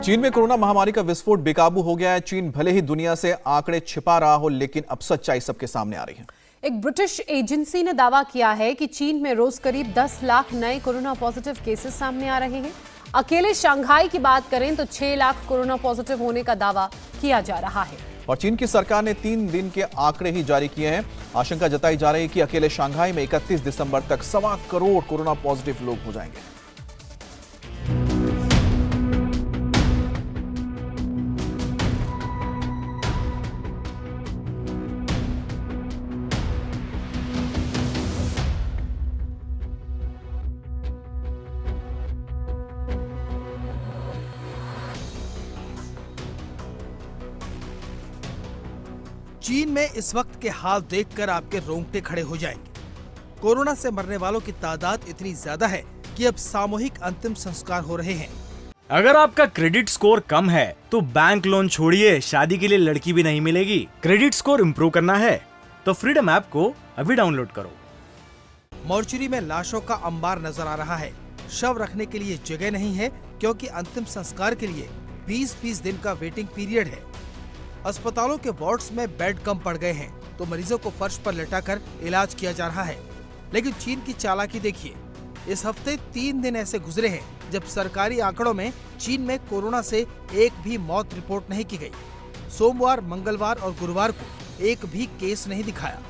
चीन में कोरोना महामारी का विस्फोट बेकाबू हो गया है। चीन भले ही दुनिया से आंकड़े छिपा रहा हो, लेकिन अब सच्चाई सबके सामने आ रही है। एक ब्रिटिश एजेंसी ने दावा किया है कि चीन में रोज करीब 10 लाख नए कोरोना पॉजिटिव केसेस सामने आ रहे हैं। अकेले शंघाई की बात करें तो 6 लाख कोरोना पॉजिटिव होने का दावा किया जा रहा है। और चीन की सरकार ने 3 दिन के आंकड़े ही जारी किए हैं। आशंका जताई जा रही है कि अकेले शंघाई में 31 दिसंबर तक 1.25 करोड़ कोरोना पॉजिटिव लोग हो जाएंगे। चीन में इस वक्त के हाल देखकर आपके रोंगटे खड़े हो जाएंगे। कोरोना से मरने वालों की तादाद इतनी ज्यादा है कि अब सामूहिक अंतिम संस्कार हो रहे हैं। अगर आपका क्रेडिट स्कोर कम है तो बैंक लोन छोड़िए, शादी के लिए लड़की भी नहीं मिलेगी। क्रेडिट स्कोर इम्प्रूव करना है तो फ्रीडम ऐप को अभी डाउनलोड करो। मोर्चरी में लाशों का अंबार नजर आ रहा है। शव रखने के लिए जगह नहीं है क्योंकि अंतिम संस्कार के लिए 20-20 दिन का वेटिंग पीरियड है। अस्पतालों के वार्ड्स में बेड कम पड़ गए हैं तो मरीजों को फर्श पर लेटाकर इलाज किया जा रहा है। लेकिन चीन की चालाकी देखिए। इस हफ्ते 3 दिन ऐसे गुजरे हैं जब सरकारी आंकड़ों में चीन में कोरोना से एक भी मौत रिपोर्ट नहीं की गई। सोमवार, मंगलवार और गुरुवार को एक भी केस नहीं दिखाया।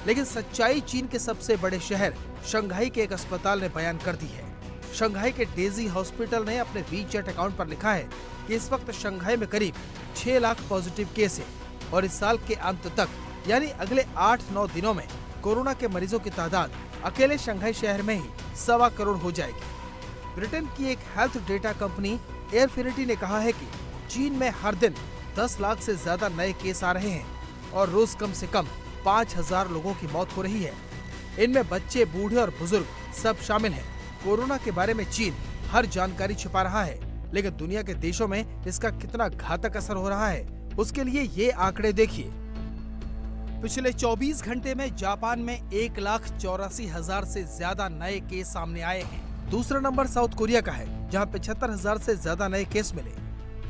लेकिन सच्चाई चीन के सबसे बड़े शहर शंघाई के एक अस्पताल ने बयान कर दी है। शंघाई के डेजी हॉस्पिटल ने अपने वीचैट अकाउंट पर लिखा है कि इस वक्त शंघाई में करीब 6 लाख पॉजिटिव केस है और इस साल के अंत तक यानी अगले 8-9 दिनों में कोरोना के मरीजों की तादाद अकेले शंघाई शहर में ही 1.25 करोड़ हो जाएगी। ब्रिटेन की एक हेल्थ डेटा कंपनी एयरफिनिटी ने कहा है कि चीन में हर दिन 10 लाख से ज्यादा नए केस आ रहे हैं और रोज कम से कम 5000 लोगों की मौत हो रही है। इनमें बच्चे, बूढ़े और बुजुर्ग सब शामिल हैं। कोरोना के बारे में चीन हर जानकारी छिपा रहा है, लेकिन दुनिया के देशों में इसका कितना घातक असर हो रहा है उसके लिए ये आंकड़े देखिए। पिछले 24 घंटे में जापान में 1,84,000 से ज्यादा नए केस सामने आए हैं। दूसरा नंबर साउथ कोरिया का है जहां 75,000 से ज्यादा नए केस मिले।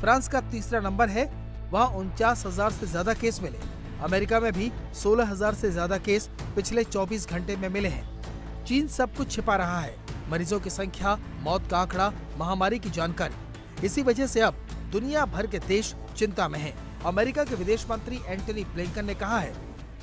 फ्रांस का तीसरा नंबर है, वहां 49,000 से ज्यादा केस मिले। अमेरिका में भी 16,000 से ज्यादा केस पिछले 24 घंटे में मिले हैं। चीन सब कुछ छिपा रहा है, मरीजों की संख्या, मौत का आंकड़ा, महामारी की जानकारी। इसी वजह से अब दुनिया भर के देश चिंता में हैं। अमेरिका के विदेश मंत्री एंटनी ब्लिंकन ने कहा है,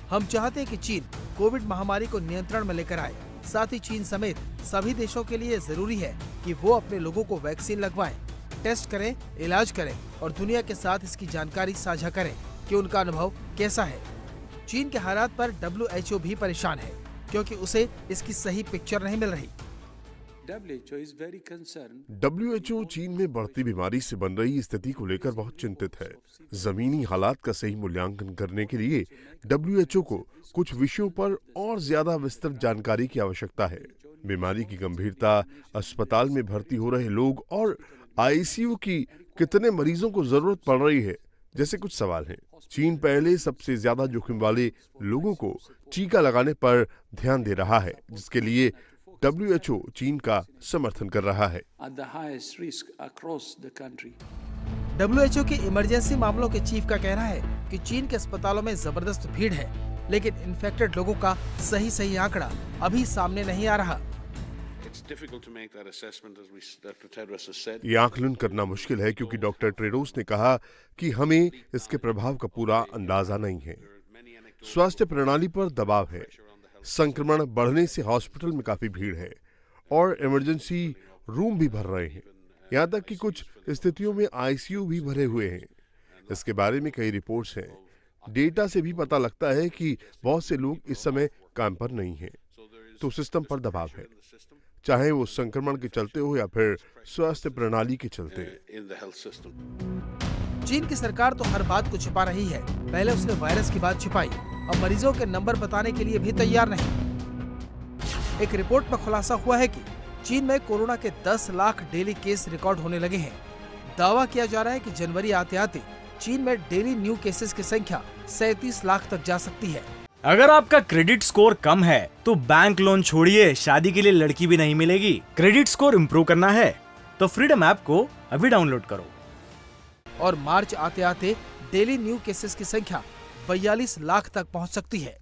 हम चाहते हैं कि चीन कोविड महामारी को नियंत्रण में लेकर आए। साथ ही चीन समेत सभी देशों के लिए जरूरी है कि वो अपने लोगों को वैक्सीन लगवाएं, टेस्ट करें, इलाज करें और दुनिया के साथ इसकी जानकारी साझा करें कि उनका अनुभव कैसा है। चीन के हालात पर WHO भी परेशान है क्योंकि उसे इसकी सही पिक्चर नहीं मिल रही। WHO चीन में बढ़ती बीमारी से बन रही स्थिति को लेकर बहुत चिंतित है। जमीनी हालात का सही मूल्यांकन करने के लिए WHO को कुछ विषयों पर और ज्यादा विस्तृत जानकारी की आवश्यकता है। बीमारी की गंभीरता, अस्पताल में भर्ती हो रहे लोग और ICU की कितने मरीजों को जरूरत पड़ रही है जैसे कुछ सवाल हैं। चीन पहले सबसे ज्यादा जोखिम वाले लोगों को टीका लगाने पर ध्यान दे रहा है, जिसके लिए WHO चीन का समर्थन कर रहा है। WHO के इमरजेंसी मामलों के चीफ का कहना है कि चीन के अस्पतालों में जबरदस्त भीड़ है, लेकिन इन्फेक्टेड लोगों का सही आंकड़ा अभी सामने नहीं आ रहा। ये आकलन करना मुश्किल है क्योंकि डॉक्टर टेड्रोस ने कहा कि हमें इसके प्रभाव का पूरा अंदाजा नहीं है। स्वास्थ्य प्रणाली पर दबाव है, संक्रमण बढ़ने से हॉस्पिटल में काफी भीड़ है और इमरजेंसी रूम भी भर रहे हैं। यहाँ तक कि कुछ स्थितियों में ICU भी भरे हुए हैं। इसके बारे में कई रिपोर्ट्स हैं। डेटा से भी पता लगता है कि बहुत से लोग इस समय काम पर नहीं हैं, तो सिस्टम पर दबाव है, चाहे वो संक्रमण के चलते हो या फिर स्वास्थ्य प्रणाली के चलते। चीन की सरकार तो हर बात को छिपा रही है। पहले उसने वायरस की बात छिपाई, अब मरीजों के नंबर बताने के लिए भी तैयार नहीं। एक रिपोर्ट में खुलासा हुआ है कि चीन में कोरोना के 10 लाख डेली केस रिकॉर्ड होने लगे हैं। दावा किया जा रहा है कि जनवरी आते आते चीन में डेली न्यू केसेस की संख्या 37 लाख तक जा सकती है। अगर आपका क्रेडिट स्कोर कम है तो बैंक लोन छोड़िए, शादी के लिए लड़की भी नहीं मिलेगी। क्रेडिट स्कोर इम्प्रूव करना है तो फ्रीडम ऐप को अभी डाउनलोड करो। और मार्च आते आते डेली न्यू केसेस की संख्या 42 लाख तक पहुंच सकती है।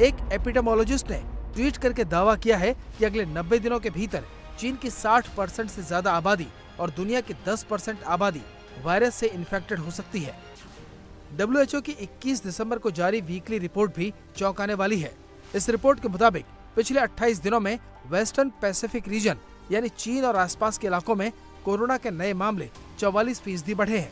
एक एपिडेमोलॉजिस्ट ने ट्वीट करके दावा किया है कि अगले 90 दिनों के भीतर चीन की 60% से ज्यादा आबादी और दुनिया की 10% आबादी वायरस से इन्फेक्टेड हो सकती है। WHO की 21 दिसंबर को जारी वीकली रिपोर्ट भी चौंकाने वाली है। इस रिपोर्ट के मुताबिक पिछले 28 दिनों में वेस्टर्न पैसिफिक रीजन यानी चीन और आसपास के इलाकों में कोरोना के नए मामले 44% बढ़े हैं,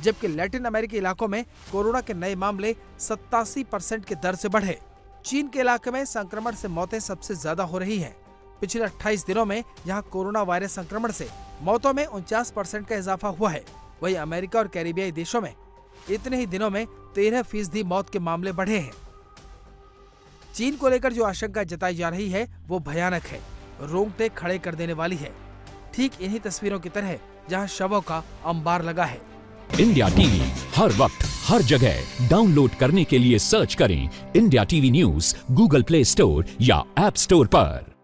जबकि लैटिन अमेरिकी इलाकों में कोरोना के नए मामले 87% के दर से बढ़े। चीन के इलाके में संक्रमण से मौतें सबसे ज्यादा हो रही हैं। पिछले 28 दिनों में यहां कोरोना वायरस संक्रमण से मौतों में 49% का इजाफा हुआ है। वहीं अमेरिका और कैरिबियाई देशों में इतने ही दिनों में 13% मौत के मामले बढ़े हैं। चीन को लेकर जो आशंका जताई जा रही है वो भयानक है, रोंगटे खड़े कर देने वाली है। ठीक इन्हीं तस्वीरों की तरह जहां शवों का अंबार लगा है। इंडिया टीवी हर वक्त हर जगह डाउनलोड करने के लिए सर्च करें India TV news Google play store या ऐप स्टोर पर।